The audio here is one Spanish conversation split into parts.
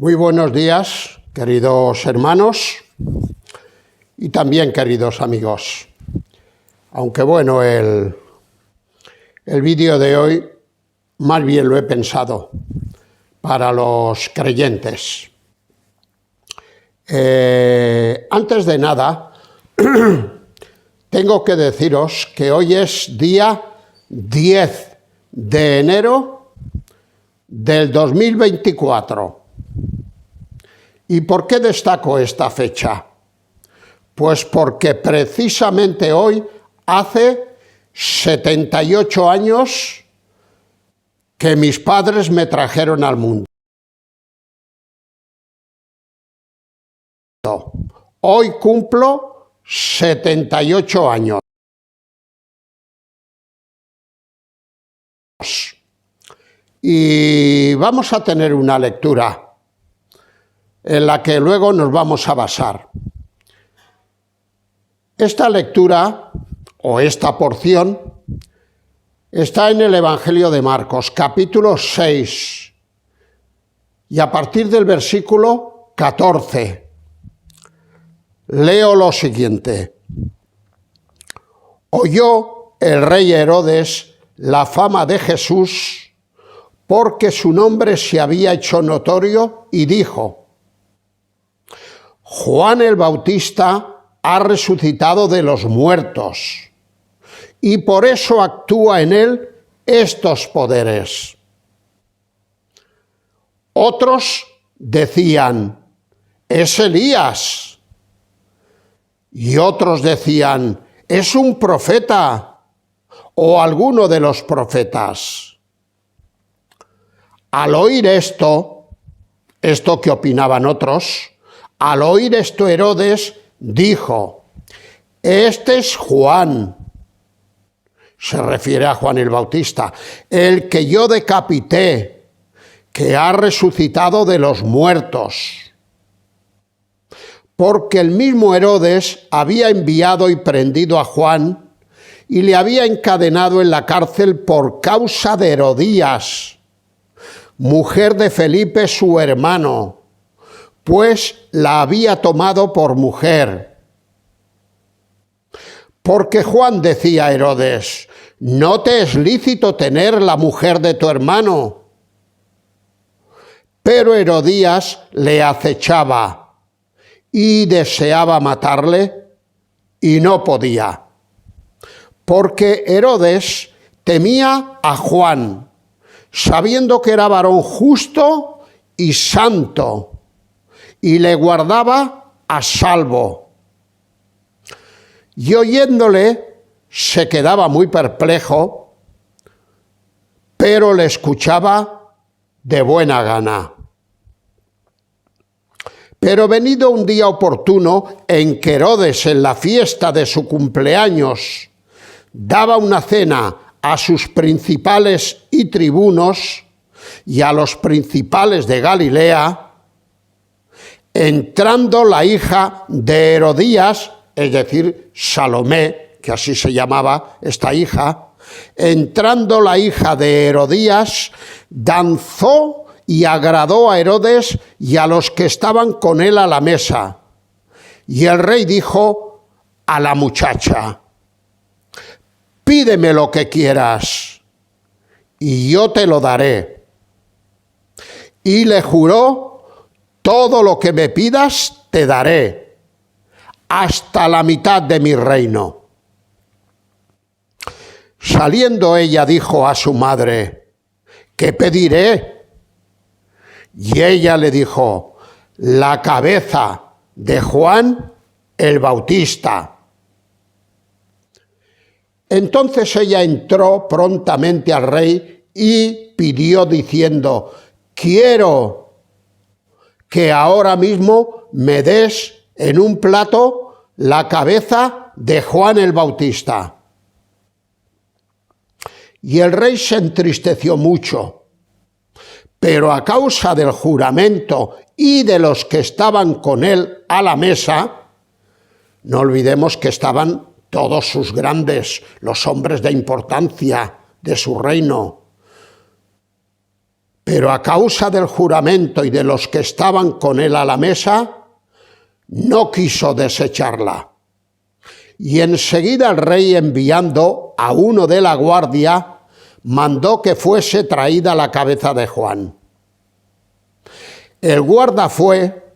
Muy buenos días, queridos hermanos y también queridos amigos. Aunque bueno, el vídeo de hoy más bien lo he pensado para los creyentes. Antes de nada, tengo que deciros que hoy es día 10 de enero del 2024. ¿Y por qué destaco esta fecha? Pues porque precisamente hoy hace 78 años que mis padres me trajeron al mundo. Hoy cumplo 78 años. Y vamos a tener una lectura en la que luego nos vamos a basar. Esta lectura, o esta porción, está en el Evangelio de Marcos, capítulo 6, y a partir del versículo 14. Leo lo siguiente. Oyó el rey Herodes la fama de Jesús, porque su nombre se había hecho notorio, y dijo: Juan el Bautista ha resucitado de los muertos, y por eso actúa en él estos poderes. Otros decían: es Elías. Y otros decían: es un profeta o alguno de los profetas. Al oír esto que opinaban otros, al oír esto Herodes dijo: este es Juan, se refiere a Juan el Bautista, el que yo decapité, que ha resucitado de los muertos. Porque el mismo Herodes había enviado y prendido a Juan y le había encadenado en la cárcel por causa de Herodías, mujer de Felipe su hermano, pues la había tomado por mujer. Porque Juan decía a Herodes: no te es lícito tener la mujer de tu hermano. Pero Herodías le acechaba y deseaba matarle, y no podía, porque Herodes temía a Juan, sabiendo que era varón justo y santo, y le guardaba a salvo. Y oyéndole se quedaba muy perplejo, pero le escuchaba de buena gana. Pero venido un día oportuno en que Herodes, en la fiesta de su cumpleaños, daba una cena a sus principales y tribunos y a los principales de Galilea, entrando la hija de Herodías, es decir, Salomé, que así se llamaba esta hija, entrando la hija de Herodías, danzó y agradó a Herodes y a los que estaban con él a la mesa. Y el rey dijo a la muchacha: pídeme lo que quieras, y yo te lo daré. Y le juró: todo lo que me pidas te daré, hasta la mitad de mi reino. Saliendo ella dijo a su madre: ¿qué pediré? Y ella le dijo: la cabeza de Juan el Bautista. Entonces ella entró prontamente al rey y pidió diciendo: quiero que ahora mismo me des en un plato la cabeza de Juan el Bautista. Y el rey se entristeció mucho, pero a causa del juramento y de los que estaban con él a la mesa, no olvidemos que estaban todos sus grandes, los hombres de importancia de su reino, Pero a causa del juramento y de los que estaban con él a la mesa, no quiso desecharla. Y enseguida el rey, enviando a uno de la guardia, mandó que fuese traída la cabeza de Juan. El guarda fue,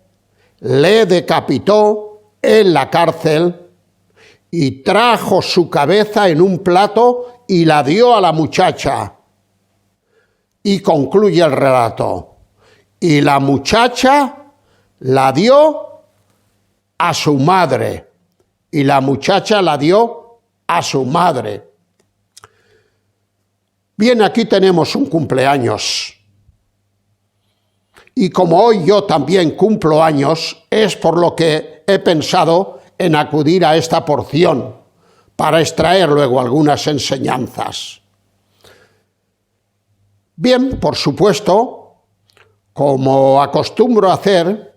le decapitó en la cárcel y trajo su cabeza en un plato y la dio a la muchacha. Y concluye el relato. Y la muchacha la dio a su madre. Y la muchacha la dio a su madre. Bien, aquí tenemos un cumpleaños. Y como hoy yo también cumplo años, es por lo que he pensado en acudir a esta porción para extraer luego algunas enseñanzas. Bien, por supuesto, como acostumbro hacer,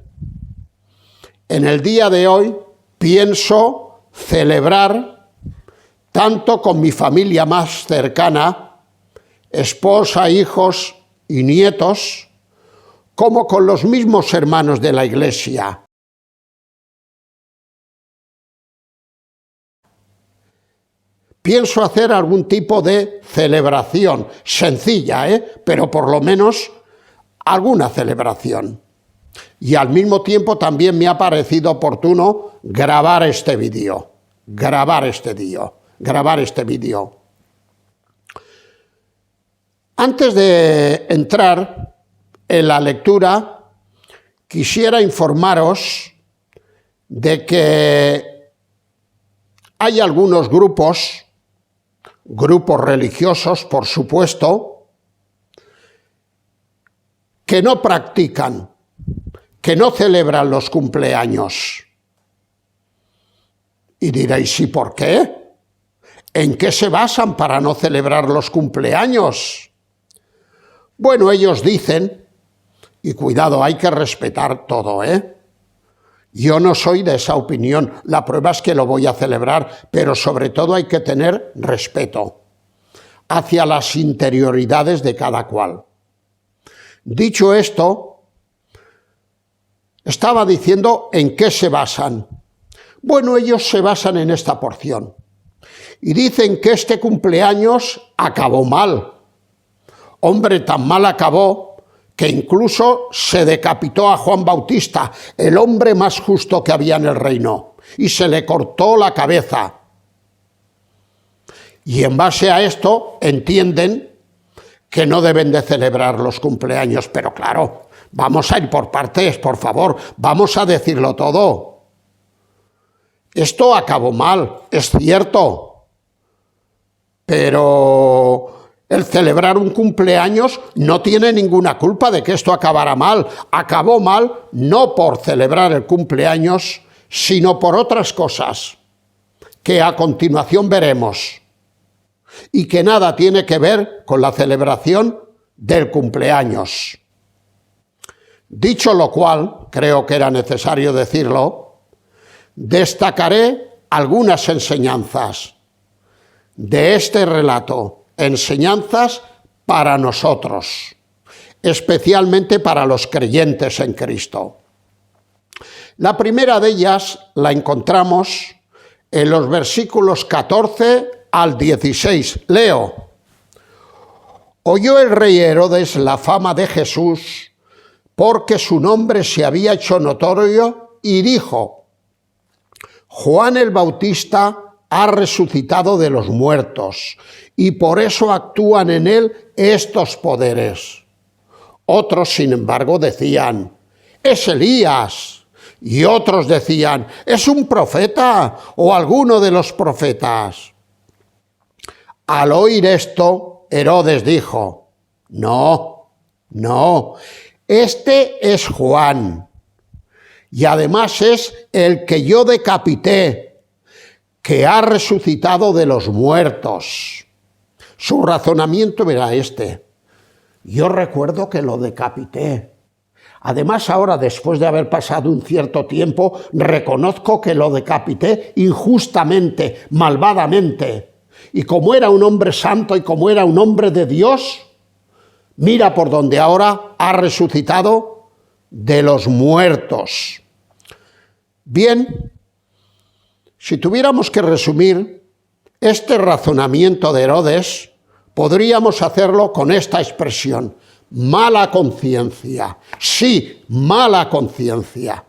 en el día de hoy pienso celebrar tanto con mi familia más cercana, esposa, hijos y nietos, como con los mismos hermanos de la Iglesia. Pienso hacer algún tipo de celebración, sencilla, pero por lo menos alguna celebración. Y al mismo tiempo también me ha parecido oportuno grabar este vídeo. Antes de entrar en la lectura, quisiera informaros de que hay algunos grupos religiosos, por supuesto, que no practican, que no celebran los cumpleaños. Y diréis, ¿y por qué? ¿En qué se basan para no celebrar los cumpleaños? Bueno, ellos dicen, y cuidado, hay que respetar todo, Yo no soy de esa opinión, la prueba es que lo voy a celebrar, pero sobre todo hay que tener respeto hacia las interioridades de cada cual. Dicho esto, estaba diciendo en qué se basan. Bueno, ellos se basan en esta porción y dicen que este cumpleaños acabó mal. Hombre, tan mal acabó que incluso se decapitó a Juan Bautista, el hombre más justo que había en el reino, y se le cortó la cabeza. Y en base a esto entienden que no deben de celebrar los cumpleaños, pero claro, vamos a ir por partes, por favor, vamos a decirlo todo. Esto acabó mal, es cierto, pero el celebrar un cumpleaños no tiene ninguna culpa de que esto acabara mal. Acabó mal no por celebrar el cumpleaños, sino por otras cosas que a continuación veremos y que nada tiene que ver con la celebración del cumpleaños. Dicho lo cual, creo que era necesario decirlo, destacaré algunas enseñanzas de este relato. Enseñanzas para nosotros, especialmente para los creyentes en Cristo. La primera de ellas la encontramos en los versículos 14 al 16. Leo. Oyó el rey Herodes la fama de Jesús porque su nombre se había hecho notorio y dijo: Juan el Bautista ha resucitado de los muertos y por eso actúan en él estos poderes. Otros, sin embargo, decían, es Elías. Y otros decían, es un profeta o alguno de los profetas. Al oír esto, Herodes dijo, no, este es Juan. Y además es el que yo decapité, que ha resucitado de los muertos. Su razonamiento era este. Yo recuerdo que lo decapité. Además, ahora, después de haber pasado un cierto tiempo, reconozco que lo decapité injustamente, malvadamente. Y como era un hombre santo y como era un hombre de Dios, Mira por donde ahora ha resucitado de los muertos. Bien, si tuviéramos que resumir este razonamiento de Herodes, podríamos hacerlo con esta expresión: mala conciencia. Sí, mala conciencia.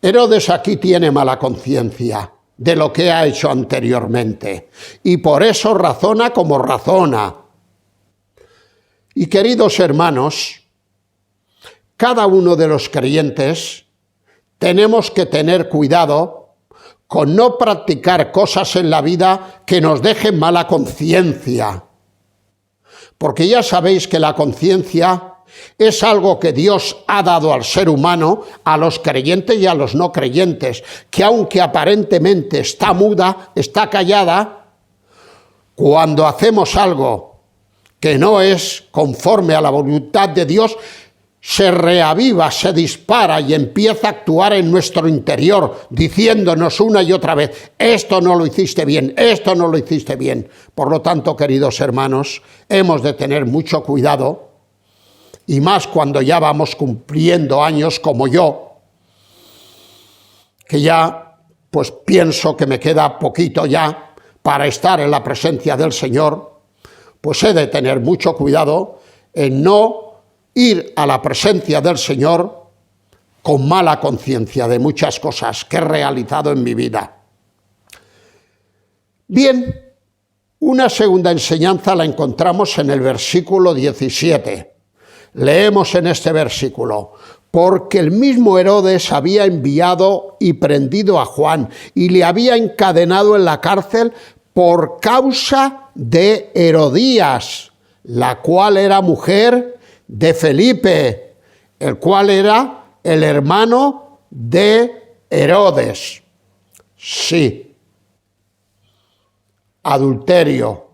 Herodes aquí tiene mala conciencia de lo que ha hecho anteriormente y por eso razona como razona. Y queridos hermanos, cada uno de los creyentes tenemos que tener cuidado con no practicar cosas en la vida que nos dejen mala conciencia. Porque ya sabéis que la conciencia es algo que Dios ha dado al ser humano, a los creyentes y a los no creyentes, que aunque aparentemente está muda, está callada, cuando hacemos algo que no es conforme a la voluntad de Dios, se reaviva, se dispara y empieza a actuar en nuestro interior, diciéndonos una y otra vez: esto no lo hiciste bien, esto no lo hiciste bien. Por lo tanto, queridos hermanos, hemos de tener mucho cuidado, y más cuando ya vamos cumpliendo años como yo, que ya pues pienso que me queda poquito ya para estar en la presencia del Señor, pues he de tener mucho cuidado en no ir a la presencia del Señor con mala conciencia de muchas cosas que he realizado en mi vida. Bien, una segunda enseñanza la encontramos en el versículo 17. Leemos en este versículo: porque el mismo Herodes había enviado y prendido a Juan y le había encadenado en la cárcel por causa de Herodías, la cual era mujer de Felipe, el cual era el hermano de Herodes. Sí, adulterio,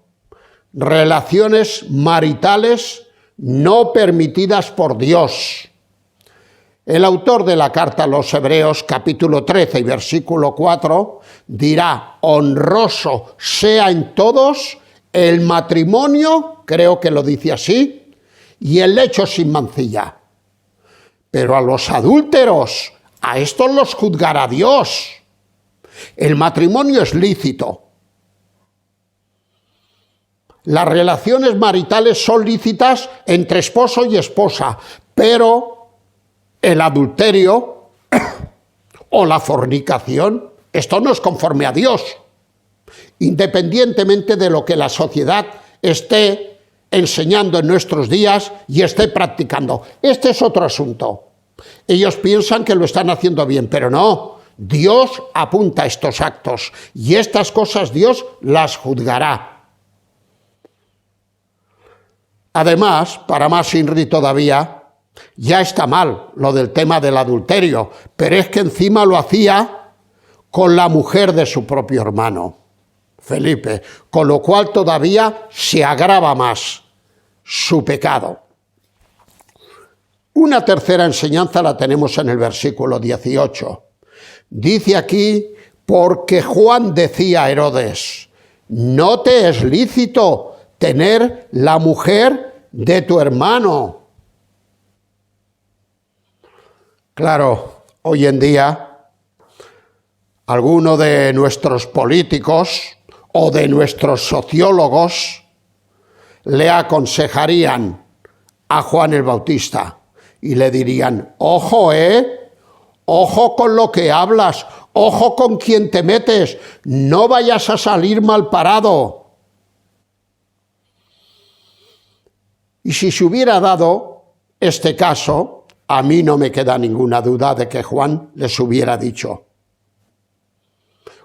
relaciones maritales no permitidas por Dios. El autor de la carta a los Hebreos, capítulo 13 y versículo 4, dirá: honroso sea en todos el matrimonio, creo que lo dice así, y el lecho sin mancilla. Pero a los adúlteros, a estos los juzgará Dios. El matrimonio es lícito. Las relaciones maritales son lícitas entre esposo y esposa, pero el adulterio o la fornicación, esto no es conforme a Dios, independientemente de lo que la sociedad esté enseñando en nuestros días y esté practicando. Este es otro asunto. Ellos piensan que lo están haciendo bien, pero no. Dios apunta a estos actos y estas cosas Dios las juzgará. Además, para más inri todavía, ya está mal lo del tema del adulterio, pero es que encima lo hacía con la mujer de su propio hermano, Felipe, con lo cual todavía se agrava más su pecado. Una tercera enseñanza la tenemos en el versículo 18. Dice aquí: porque Juan decía a Herodes: no te es lícito tener la mujer de tu hermano. Claro, hoy en día, alguno de nuestros políticos o de nuestros sociólogos le aconsejarían a Juan el Bautista y le dirían: ojo, ojo con lo que hablas, ojo con quien te metes, no vayas a salir mal parado. Y si se hubiera dado este caso, a mí no me queda ninguna duda de que Juan les hubiera dicho,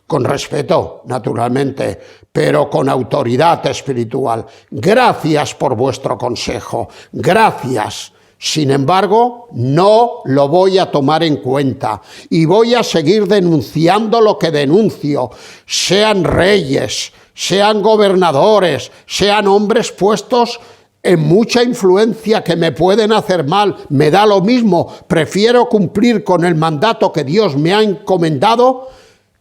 con respeto, naturalmente, pero con autoridad espiritual: gracias por vuestro consejo, gracias. Sin embargo, no lo voy a tomar en cuenta y voy a seguir denunciando lo que denuncio, sean reyes, sean gobernadores, sean hombres puestos en mucha influencia que me pueden hacer mal, me da lo mismo, prefiero cumplir con el mandato que Dios me ha encomendado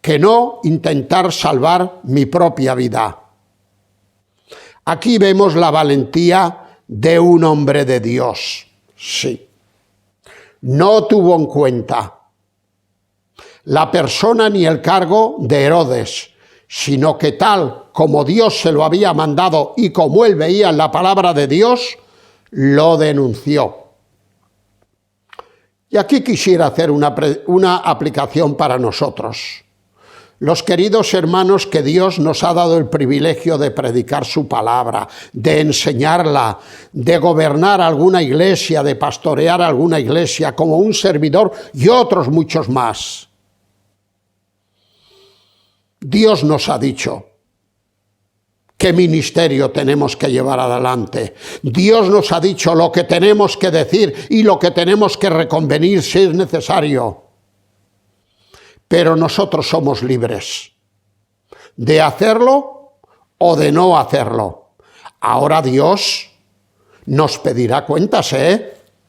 que no intentar salvar mi propia vida. Aquí vemos la valentía de un hombre de Dios. Sí. No tuvo en cuenta la persona ni el cargo de Herodes, sino que tal como Dios se lo había mandado y como él veía en la palabra de Dios, lo denunció. Y aquí quisiera hacer una aplicación para nosotros. Los queridos hermanos, que Dios nos ha dado el privilegio de predicar su palabra, de enseñarla, de gobernar alguna iglesia, de pastorear alguna iglesia como un servidor y otros muchos más. Dios nos ha dicho qué ministerio tenemos que llevar adelante. Dios nos ha dicho lo que tenemos que decir y lo que tenemos que reconvenir si es necesario. Pero nosotros somos libres de hacerlo o de no hacerlo. Ahora Dios nos pedirá cuentas,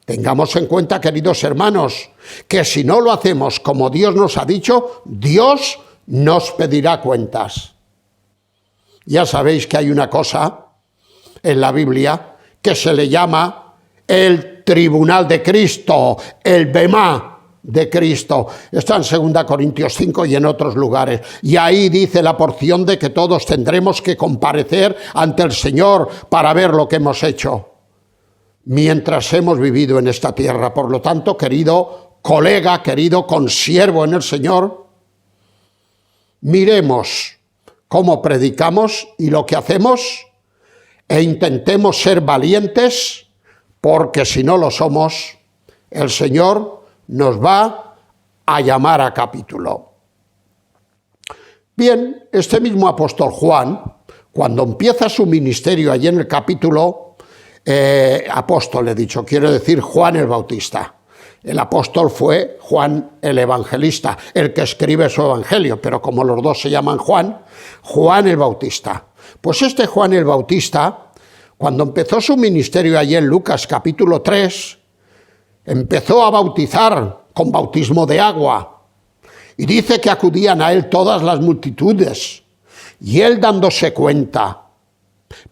Tengamos en cuenta, queridos hermanos, que si no lo hacemos como Dios nos ha dicho, Dios nos pedirá cuentas. Ya sabéis que hay una cosa en la Biblia que se le llama el tribunal de Cristo, el bemá de Cristo. Está en 2 Corintios 5 y en otros lugares. Y ahí dice la porción de que todos tendremos que comparecer ante el Señor para ver lo que hemos hecho mientras hemos vivido en esta tierra. Por lo tanto, querido colega, querido consiervo en el Señor, miremos cómo predicamos y lo que hacemos e intentemos ser valientes, porque si no lo somos, el Señor nos va a llamar a capítulo. Bien, este mismo apóstol Juan, cuando empieza su ministerio allí en el capítulo, apóstol he dicho, quiero decir Juan el Bautista. El apóstol fue Juan el Evangelista, el que escribe su evangelio, pero como los dos se llaman Juan, Juan el Bautista. Pues este Juan el Bautista, cuando empezó su ministerio allí en Lucas capítulo 3, empezó a bautizar con bautismo de agua. Y dice que acudían a él todas las multitudes. Y él, dándose cuenta,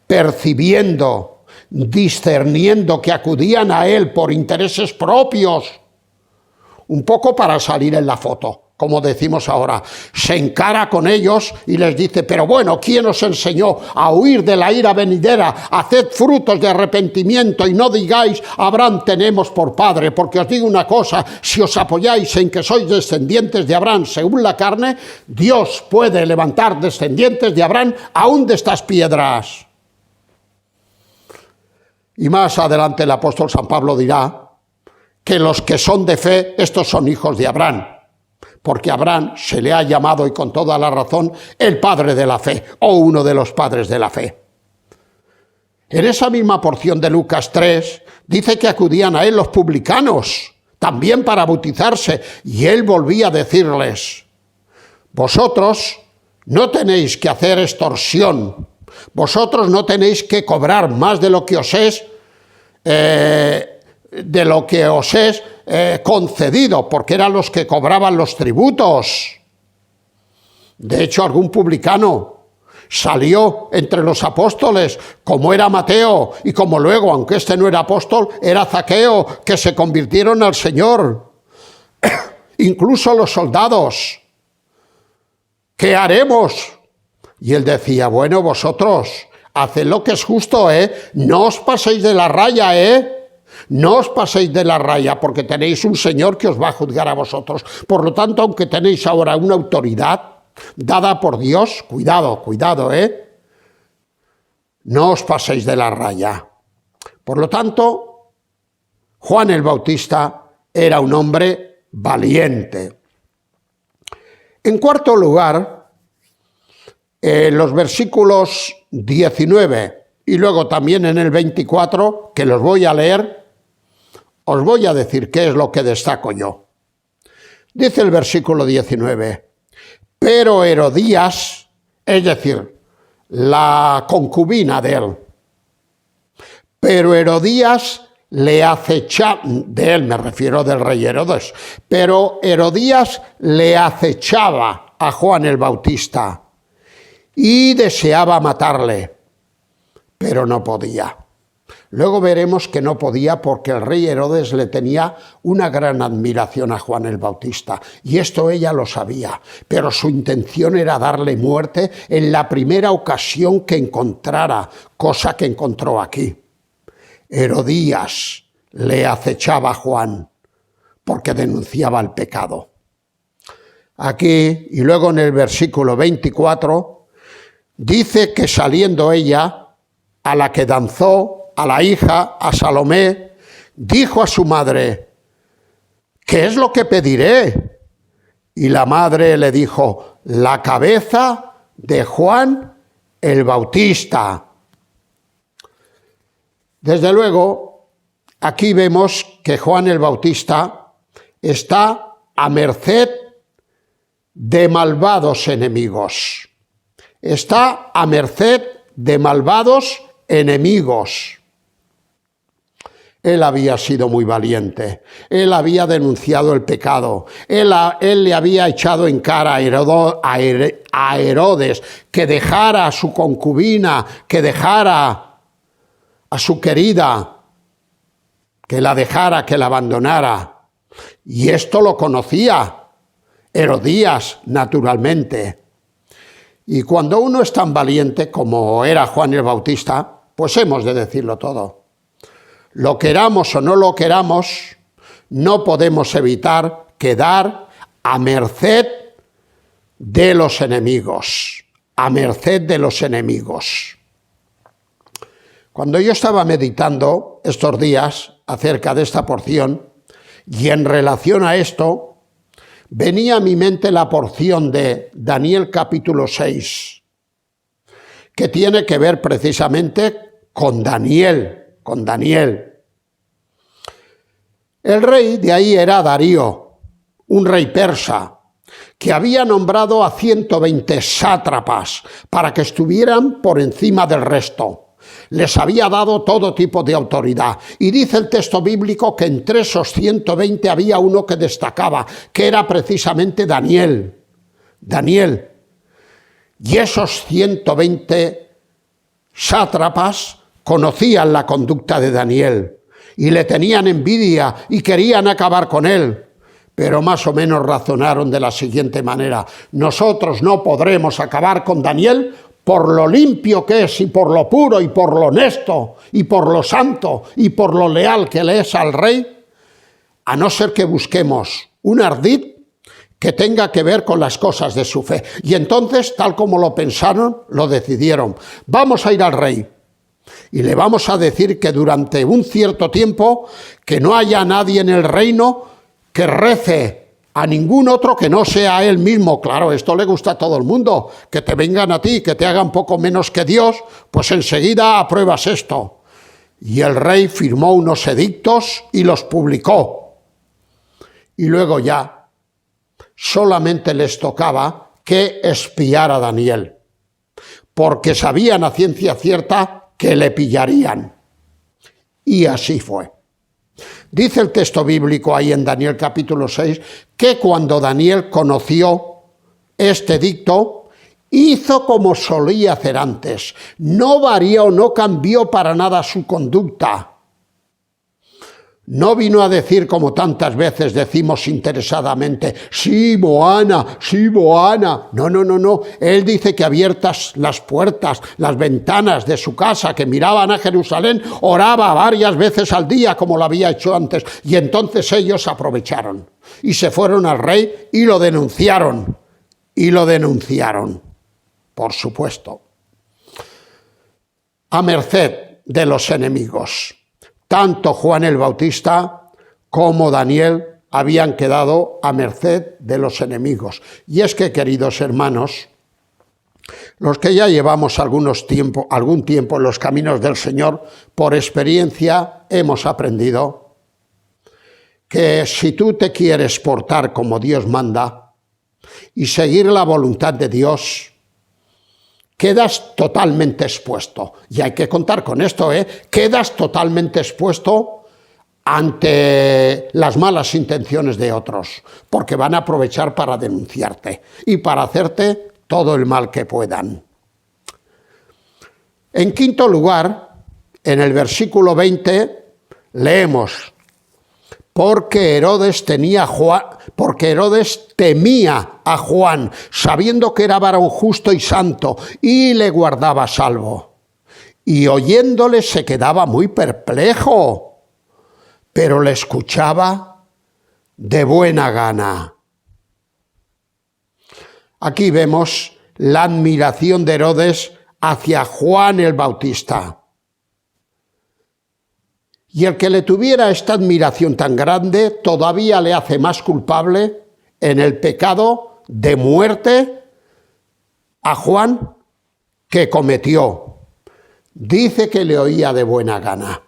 percibiendo, discerniendo que acudían a él por intereses propios, un poco para salir en la foto, como decimos ahora, se encara con ellos y les dice: pero bueno, ¿quién os enseñó a huir de la ira venidera? Haced frutos de arrepentimiento y no digáis: Abraham tenemos por padre, porque os digo una cosa, si os apoyáis en que sois descendientes de Abraham según la carne, Dios puede levantar descendientes de Abraham aún de estas piedras. Y más adelante el apóstol San Pablo dirá que los que son de fe, estos son hijos de Abraham, porque a Abraham se le ha llamado, y con toda la razón, el padre de la fe, o uno de los padres de la fe. En esa misma porción de Lucas 3, dice que acudían a él los publicanos, también para bautizarse, y él volvía a decirles: vosotros no tenéis que hacer extorsión, vosotros no tenéis que cobrar más de lo que os es concedido, porque eran los que cobraban los tributos. De hecho, algún publicano salió entre los apóstoles, como era Mateo, y como luego, aunque este no era apóstol, era Zaqueo, que se convirtieron al Señor. Incluso los soldados: ¿qué haremos? Y él decía: bueno, vosotros haced lo que es justo, no os paséis de la raya, no os paséis de la raya, porque tenéis un Señor que os va a juzgar a vosotros. Por lo tanto, aunque tenéis ahora una autoridad dada por Dios, cuidado, no os paséis de la raya. Por lo tanto, Juan el Bautista era un hombre valiente. En cuarto lugar, los versículos 19 y luego también en el 24, que los voy a leer, os voy a decir qué es lo que destaco yo. Dice el versículo 19: pero Herodías, es decir, la concubina de él, pero Herodías le acechaba, de él me refiero del rey Herodes, pero Herodías le acechaba a Juan el Bautista y deseaba matarle, pero no podía. Luego veremos que no podía porque el rey Herodes le tenía una gran admiración a Juan el Bautista, y esto ella lo sabía, pero su intención era darle muerte en la primera ocasión que encontrara, cosa que encontró aquí. Herodías le acechaba a Juan porque denunciaba el pecado. Aquí, y luego en el versículo 24, dice que saliendo ella, a la que danzó, a la hija, a Salomé, dijo a su madre: ¿qué es lo que pediré? Y la madre le dijo: la cabeza de Juan el Bautista. Desde luego, aquí vemos que Juan el Bautista está a merced de malvados enemigos. Está a merced de malvados enemigos. Él había sido muy valiente, él había denunciado el pecado, él le había echado en cara a Herodes que dejara a su concubina, que dejara a su querida, que la dejara, que la abandonara. Y esto lo conocía Herodías, naturalmente. Y cuando uno es tan valiente como era Juan el Bautista, pues hemos de decirlo todo. Lo queramos o no lo queramos, no podemos evitar quedar a merced de los enemigos, a merced de los enemigos. Cuando yo estaba meditando estos días acerca de esta porción, y en relación a esto, venía a mi mente la porción de Daniel capítulo 6, que tiene que ver precisamente con Daniel. El rey de ahí era Darío, un rey persa, que había nombrado a 120 sátrapas para que estuvieran por encima del resto. Les había dado todo tipo de autoridad. Y dice el texto bíblico que entre esos 120 había uno que destacaba, que era precisamente Daniel. Y esos 120 sátrapas conocían la conducta de Daniel y le tenían envidia y querían acabar con él. Pero más o menos razonaron de la siguiente manera: nosotros no podremos acabar con Daniel por lo limpio que es, y por lo puro, y por lo honesto, y por lo santo, y por lo leal que le es al rey, a no ser que busquemos un ardid que tenga que ver con las cosas de su fe. Y entonces, tal como lo pensaron, lo decidieron: vamos a ir al rey y le vamos a decir que durante un cierto tiempo que no haya nadie en el reino que rece a ningún otro que no sea a él mismo. Claro, esto le gusta a todo el mundo, que te vengan a ti, que te hagan poco menos que Dios, pues enseguida apruebas esto. Y el rey firmó unos edictos y los publicó. Y luego ya solamente les tocaba que espiar a Daniel, porque sabían a ciencia cierta que le pillarían. Y así fue. Dice el texto bíblico ahí en Daniel capítulo 6 que cuando Daniel conoció este edicto, hizo como solía hacer antes. No varió, no cambió para nada su conducta. No vino a decir, como tantas veces decimos interesadamente: sí, Moana, sí, Moana. No. Él dice que abiertas las puertas, las ventanas de su casa, que miraban a Jerusalén, oraba varias veces al día como lo había hecho antes. Y entonces ellos aprovecharon y se fueron al rey y lo denunciaron. Por supuesto, a merced de los enemigos. Tanto Juan el Bautista como Daniel habían quedado a merced de los enemigos. Y es que, queridos hermanos, los que ya llevamos algún tiempo en los caminos del Señor, por experiencia hemos aprendido que si tú te quieres portar como Dios manda y seguir la voluntad de Dios, quedas totalmente expuesto. Y hay que contar con esto, quedas totalmente expuesto ante las malas intenciones de otros, porque van a aprovechar para denunciarte y para hacerte todo el mal que puedan. En quinto lugar, En el versículo 20 leemos: porque Herodes temía a Juan, sabiendo que era varón justo y santo, y le guardaba salvo. Y oyéndole se quedaba muy perplejo, pero le escuchaba de buena gana. Aquí vemos la admiración de Herodes hacia Juan el Bautista. Y el que le tuviera esta admiración tan grande todavía le hace más culpable en el pecado de muerte a Juan que cometió. Dice que le oía de buena gana.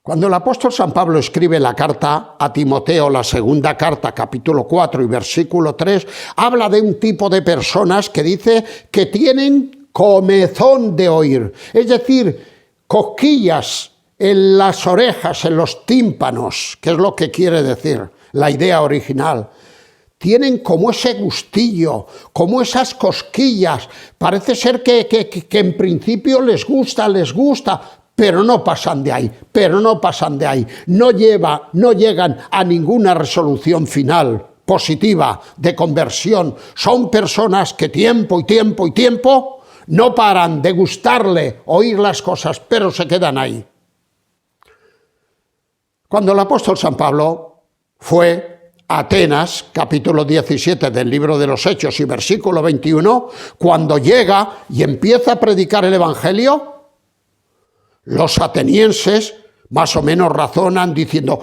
Cuando el apóstol San Pablo escribe la carta a Timoteo, la segunda carta, capítulo 4 y versículo 3, habla de un tipo de personas que dice que tienen comezón de oír, es decir, cosquillas en las orejas, en los tímpanos, que es lo que quiere decir la idea original. Tienen como ese gustillo, como esas cosquillas. Parece ser que en principio les gusta, pero no pasan de ahí, no llegan a ninguna resolución final positiva de conversión. Son personas que tiempo no paran de gustarle oír las cosas, pero se quedan ahí. Cuando el apóstol San Pablo fue a Atenas, capítulo 17 del libro de los Hechos y versículo 21, cuando llega y empieza a predicar el Evangelio, los atenienses más o menos razonan diciendo: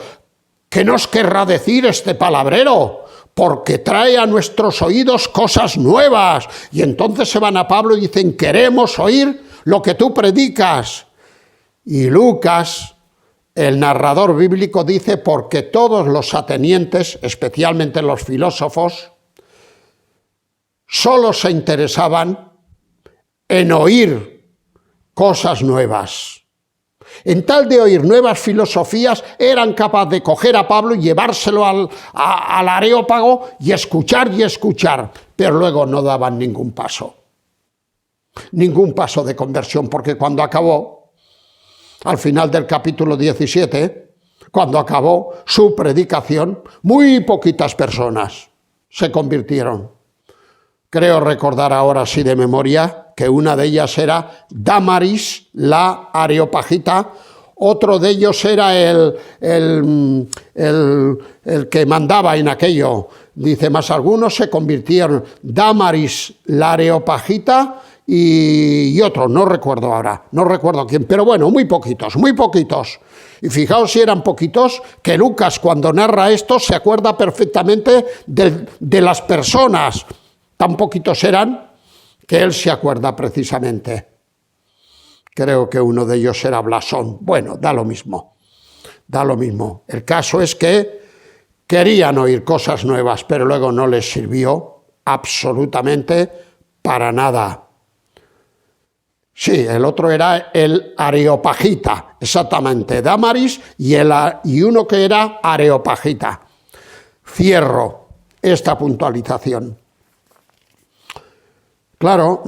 ¿qué nos querrá decir este palabrero? Porque trae a nuestros oídos cosas nuevas. Y entonces se van a Pablo y dicen: queremos oír lo que tú predicas. Y Lucas, el narrador bíblico, dice: porque todos los atenienses, especialmente los filósofos, solo se interesaban en oír cosas nuevas. En tal de oír nuevas filosofías, eran capaces de coger a Pablo y llevárselo al Areópago y escuchar, pero luego no daban ningún paso de conversión, porque cuando acabó, al final del capítulo 17, cuando acabó su predicación, muy poquitas personas se convirtieron. Creo recordar ahora, así de memoria, que una de ellas era Dámaris, la areopagita. Otro de ellos era el que mandaba en aquello. Dice: más algunos se convirtieron. Dámaris, la areopagita, y otro, no recuerdo ahora, no recuerdo quién, pero bueno, muy poquitos. Y fijaos si eran poquitos, que Lucas, cuando narra esto, se acuerda perfectamente de las personas. Tan poquitos eran que él se acuerda precisamente. Creo que uno de ellos era Blasón. Bueno, da lo mismo. El caso es que querían oír cosas nuevas, pero luego no les sirvió absolutamente para nada. Sí, el otro era el areopagita, exactamente, Dámaris, y uno que era areopagita. Cierro esta puntualización. Claro,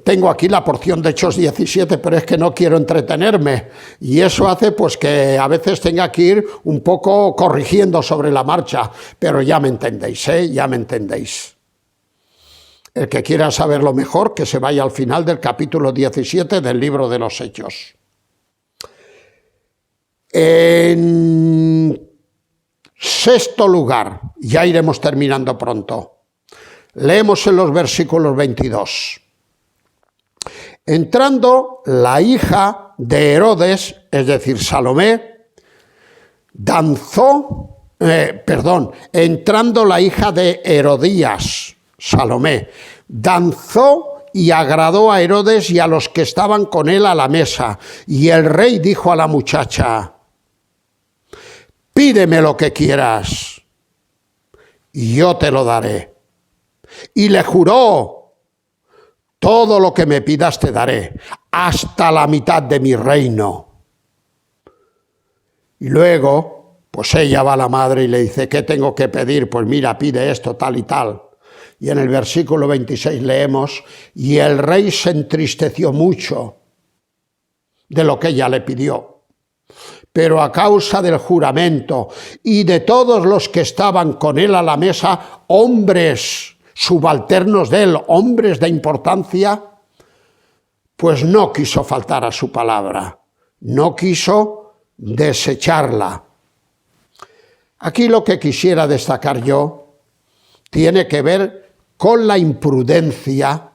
tengo aquí la porción de Hechos 17, pero es que no quiero entretenerme, y eso hace pues que a veces tenga que ir un poco corrigiendo sobre la marcha, pero ya me entendéis, ya me entendéis. El que quiera saberlo mejor, que se vaya al final del capítulo 17 del libro de los Hechos. En sexto lugar, ya iremos terminando pronto, leemos en los versículos 22. Entrando la hija de Herodes, es decir, Salomé, entrando la hija de Herodías, Salomé, danzó y agradó a Herodes y a los que estaban con él a la mesa. Y el rey dijo a la muchacha: pídeme lo que quieras y yo te lo daré. Y le juró: todo lo que me pidas te daré, hasta la mitad de mi reino. Y luego, pues ella va a la madre y le dice: ¿qué tengo que pedir? Pues mira, pide esto, tal y tal. Y en el versículo 26 leemos: y el rey se entristeció mucho de lo que ella le pidió. Pero a causa del juramento y de todos los que estaban con él a la mesa, hombres subalternos de él, hombres de importancia, pues no quiso faltar a su palabra, no quiso desecharla. Aquí lo que quisiera destacar yo tiene que ver con la imprudencia,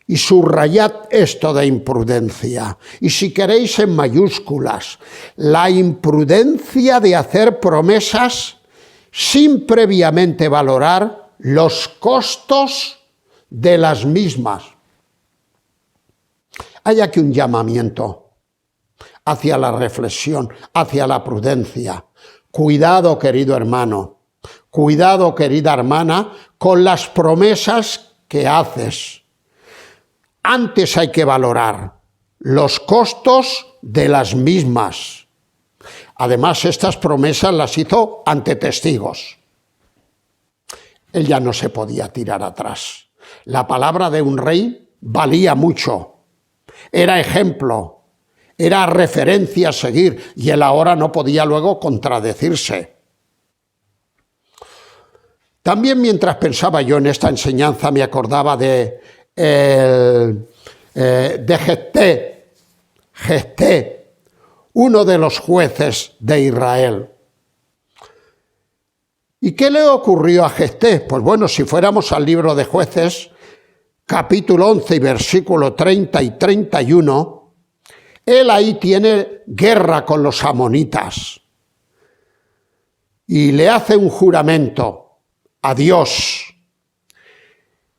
y subrayad esto de imprudencia, y si queréis en mayúsculas, la imprudencia de hacer promesas sin previamente valorar los costos de las mismas. Hay aquí un llamamiento hacia la reflexión, hacia la prudencia. Cuidado, querido hermano, cuidado, querida hermana, con las promesas que haces. Antes hay que valorar los costos de las mismas. Además, estas promesas las hizo ante testigos. Él ya no se podía tirar atrás. La palabra de un rey valía mucho. Era ejemplo, era referencia a seguir, y él ahora no podía luego contradecirse. También mientras pensaba yo en esta enseñanza me acordaba de Jefté, uno de los jueces de Israel. ¿Y qué le ocurrió a Jefté? Pues bueno, si fuéramos al libro de Jueces, capítulo 11 y versículo 30 y 31, él ahí tiene guerra con los amonitas y le hace un juramento a Dios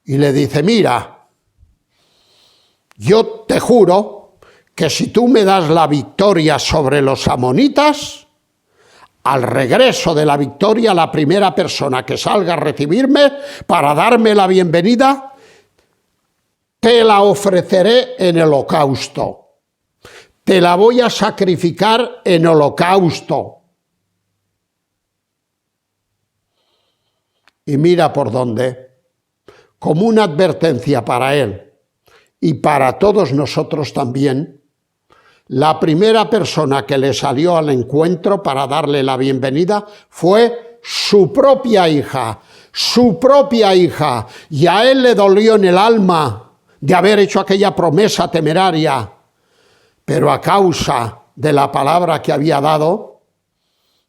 y le dice: mira, yo te juro que si tú me das la victoria sobre los amonitas, al regreso de la victoria, la primera persona que salga a recibirme para darme la bienvenida, te la ofreceré en holocausto. Te la voy a sacrificar en holocausto. Y mira por dónde, como una advertencia para él y para todos nosotros también, la primera persona que le salió al encuentro para darle la bienvenida fue su propia hija, y a él le dolió en el alma de haber hecho aquella promesa temeraria, pero a causa de la palabra que había dado,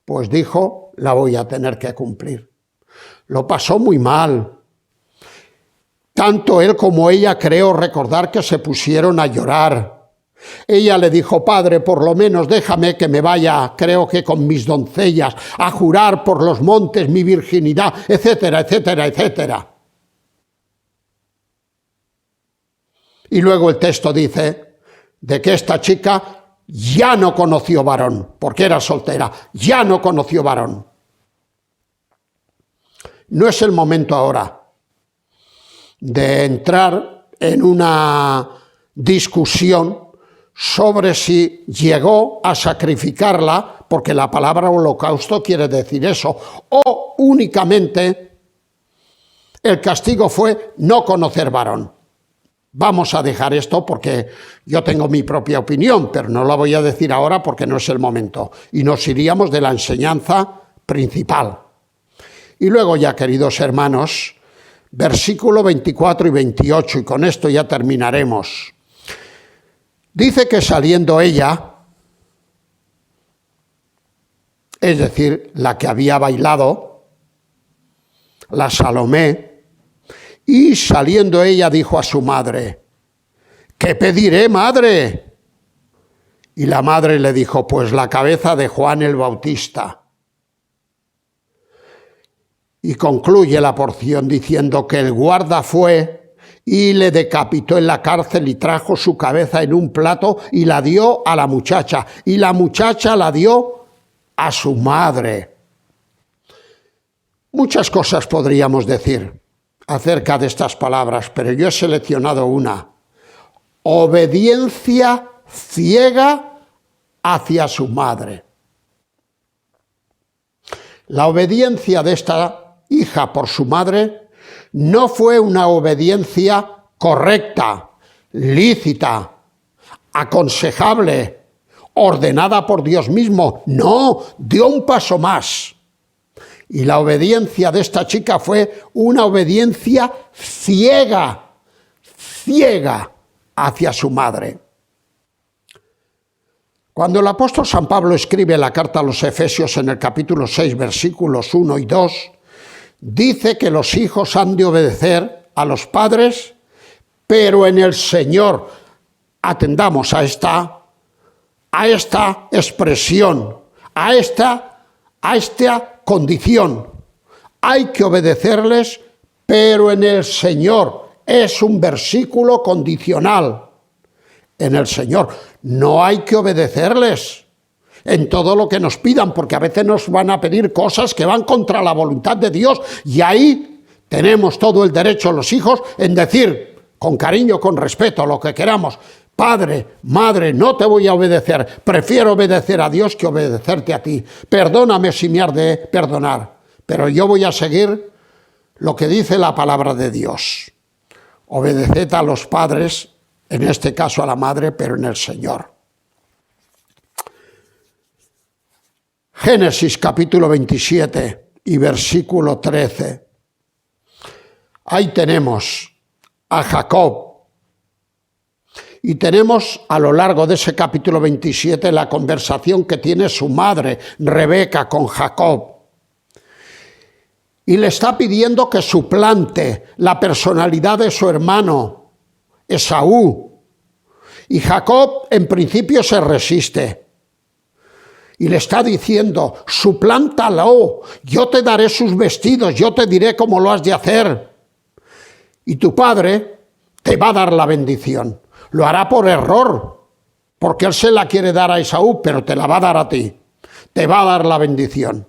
pues dijo: la voy a tener que cumplir. Lo pasó muy mal. Tanto él como ella, creo recordar, que se pusieron a llorar. Ella le dijo: padre, por lo menos déjame que me vaya, creo que con mis doncellas, a jurar por los montes mi virginidad, etcétera, etcétera, etcétera. Y luego el texto dice de que esta chica ya no conoció varón, porque era soltera, ya no conoció varón. No es el momento ahora de entrar en una discusión sobre si llegó a sacrificarla, porque la palabra holocausto quiere decir eso, o únicamente el castigo fue no conocer varón. Vamos a dejar esto porque yo tengo mi propia opinión, pero no la voy a decir ahora porque no es el momento. Y nos iríamos de la enseñanza principal. Y luego ya, queridos hermanos, versículo 24 y 28, y con esto ya terminaremos. Dice que saliendo ella, es decir, la que había bailado, la Salomé, y saliendo ella dijo a su madre: ¿qué pediré, madre? Y la madre le dijo: pues la cabeza de Juan el Bautista. Y concluye la porción diciendo que el guarda fue y le decapitó en la cárcel y trajo su cabeza en un plato y la dio a la muchacha. Y la muchacha la dio a su madre. Muchas cosas podríamos decir acerca de estas palabras, pero yo he seleccionado una: obediencia ciega hacia su madre. La obediencia de esta hija por su madre no fue una obediencia correcta, lícita, aconsejable, ordenada por Dios mismo. No, dio un paso más. Y la obediencia de esta chica fue una obediencia ciega hacia su madre. Cuando el apóstol San Pablo escribe la carta a los Efesios en el capítulo 6, versículos 1 y 2, dice que los hijos han de obedecer a los padres, pero en el Señor. Atendamos a esta expresión, a esta condición. Hay que obedecerles, pero en el Señor. Es un versículo condicional. En el Señor. No hay que obedecerles en todo lo que nos pidan, porque a veces nos van a pedir cosas que van contra la voluntad de Dios, y ahí tenemos todo el derecho los hijos en decir, con cariño, con respeto, lo que queramos: padre, madre, no te voy a obedecer, prefiero obedecer a Dios que obedecerte a ti. Perdóname si me has de perdonar, pero yo voy a seguir lo que dice la palabra de Dios. Obedeced a los padres, en este caso a la madre, pero en el Señor. Génesis capítulo 27 y versículo 13. Ahí tenemos a Jacob. Y tenemos a lo largo de ese capítulo 27 la conversación que tiene su madre, Rebeca, con Jacob. Y le está pidiendo que suplante la personalidad de su hermano, Esaú. Y Jacob en principio se resiste. Y le está diciendo: suplántalo, yo te daré sus vestidos, yo te diré cómo lo has de hacer. Y tu padre te va a dar la bendición. Lo hará por error, porque él se la quiere dar a Esaú, pero te la va a dar a ti. Te va a dar la bendición.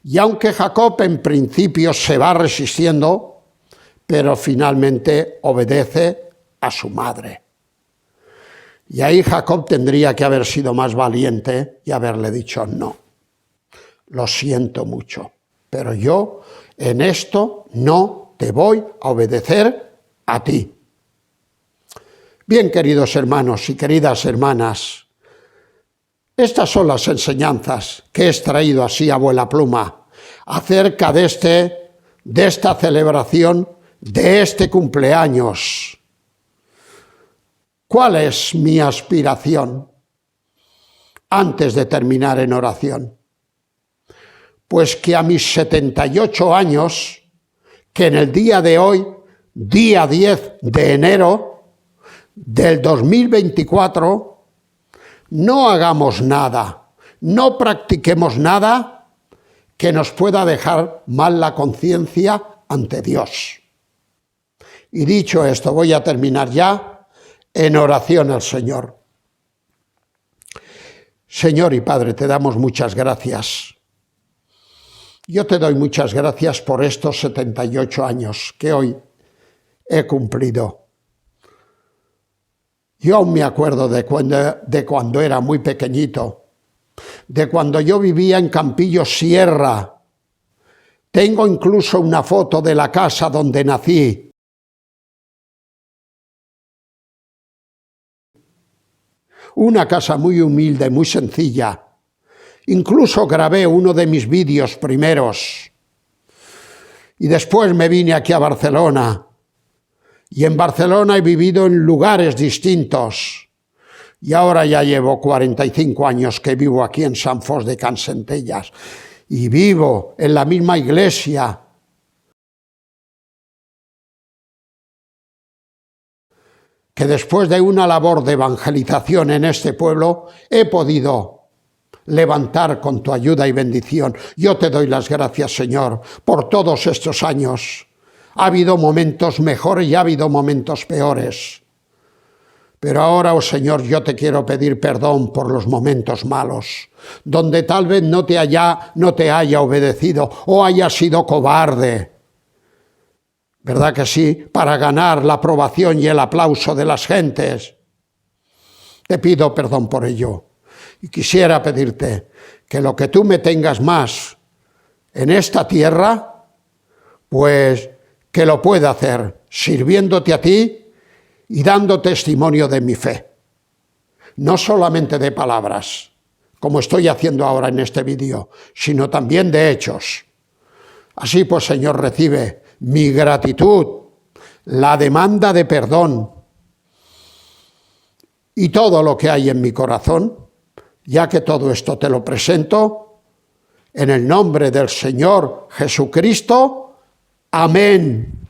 Y aunque Jacob en principio se va resistiendo, pero finalmente obedece a su madre. Y ahí Jacob tendría que haber sido más valiente y haberle dicho: no, lo siento mucho, pero yo en esto no te voy a obedecer a ti. Bien, queridos hermanos y queridas hermanas, estas son las enseñanzas que he extraído así a vuela pluma acerca de esta celebración, de este cumpleaños. ¿Cuál es mi aspiración antes de terminar en oración? Pues que a mis 78 años, que en el día de hoy, día 10 de enero del 2024, no hagamos nada, no practiquemos nada que nos pueda dejar mal la conciencia ante Dios. Y dicho esto, voy a terminar ya en oración al Señor. Señor y Padre, te damos muchas gracias. Yo te doy muchas gracias por estos 78 años que hoy he cumplido. Yo aún me acuerdo de cuando era muy pequeñito, de cuando yo vivía en Campillo Sierra. Tengo incluso una foto de la casa donde nací. Una casa muy humilde, muy sencilla. Incluso grabé uno de mis vídeos primeros. Y después me vine aquí a Barcelona. Y en Barcelona he vivido en lugares distintos. Y ahora ya llevo 45 años que vivo aquí en Sant Fost de Can Centelles. Y vivo en la misma iglesia. Que después de una labor de evangelización en este pueblo, he podido levantar con tu ayuda y bendición. Yo te doy las gracias, Señor, por todos estos años. Ha habido momentos mejores y ha habido momentos peores. Pero ahora, oh Señor, yo te quiero pedir perdón por los momentos malos, donde tal vez no te haya obedecido o haya sido cobarde. ¿Verdad que sí? Para ganar la aprobación y el aplauso de las gentes. Te pido perdón por ello. Y quisiera pedirte que lo que tú me tengas más en esta tierra, pues que lo pueda hacer sirviéndote a ti y dando testimonio de mi fe. no solamente de palabras, como estoy haciendo ahora en este vídeo, sino también de hechos. Así pues, Señor, recibe mi gratitud, la demanda de perdón y todo lo que hay en mi corazón, ya que todo esto te lo presento en el nombre del Señor Jesucristo. Amén.